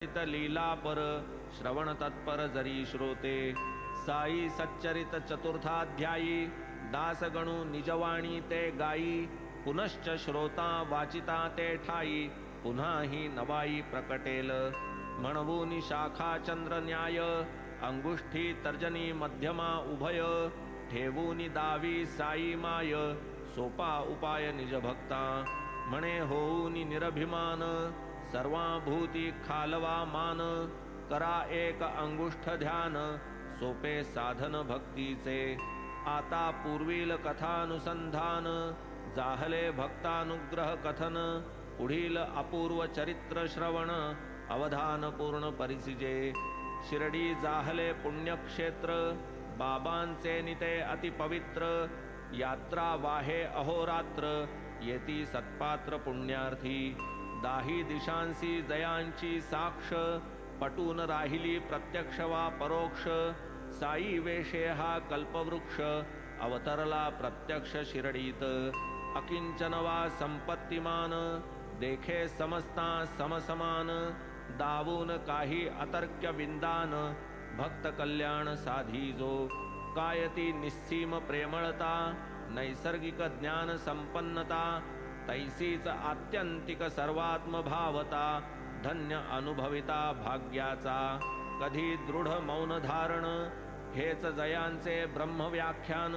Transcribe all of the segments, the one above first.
लीला पर श्रवण तत्पर जरी श्रोते। साई सच्चरित चतुर्थाध्यायी दासगणु निजवाणी ते गाई। पुनश्च श्रोता वाचिता ते ठाई पुन्हा ही नवाई प्रकटेल। म्हणवूनी शाखा चंद्र न्याय अंगुष्ठी तर्जनी मध्यमा उभय। ठेवूनी दावी साई माय सोपा उपाय निज भक्ता। म्हणे होऊनी निरभिमान सर्वाभूती खालवा मान। करा एक अंगुष्ठ ध्यान सोपे साधन भक्तीचे। आता पूर्वील कथानुसंधान जाहले भक्तानुग्रह कथन। पुढील अपूर्व चरित्र श्रवण अवधान पूर्ण परिसिजे। शिर्डी जाहले पुण्यक्षेत्र बाबांचे निते अतिपवित्र। यात्रा वाहे अहोरात्र येती सत्पात्र पुण्यार्थी। दाही दिशांसी जयांची साक्ष पटून राहिली प्रत्यक्ष वा परोक्ष। साई वेशे हा कल्पवृक्ष अवतरला प्रत्यक्ष शिर्डीत। अकिंचन वा संपत्तिमान देखे समस्ता समसमान। दावून काही अतर्क्य विंदान भक्त कल्याण साधीजो। कायती निस्सीम प्रेमळता नैसर्गिक ज्ञान संपन्नता। तैसीच आत्यंतिक सर्वात्म भावता धन्य अनुभविता भाग्याचा। कधी दृढ मौन धारण हेच जयांचे ब्रह्मव्याख्यान।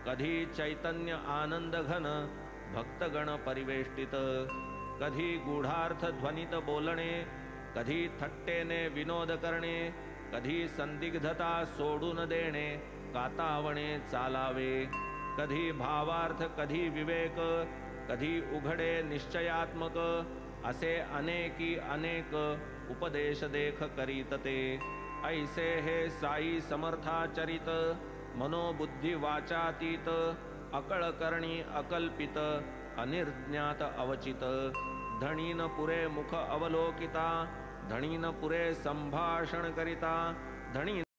कधी चैतन्य आनंद घन भक्तगण परिवेष्टित। कधी गूढार्थ ध्वनित बोलणे कधी थट्टेने विनोद करणे। कधी संदिग्धता सोडून देणे कातावणे चालावे। कधी भावार्थ कधी विवेक कधी उघडे निश्चयात्मक। असे अनेकी अनेक उपदेश देख करीत ते। ऐसे हे साई समर्थाचरित मनोबुद्धी वाचातीत। अकळ करणी अकल्पित अनिर्ज्ञात अवचित। धणीन पुरे मुख अवलोकिता धणीन पुरे संभाषण करिता। धणी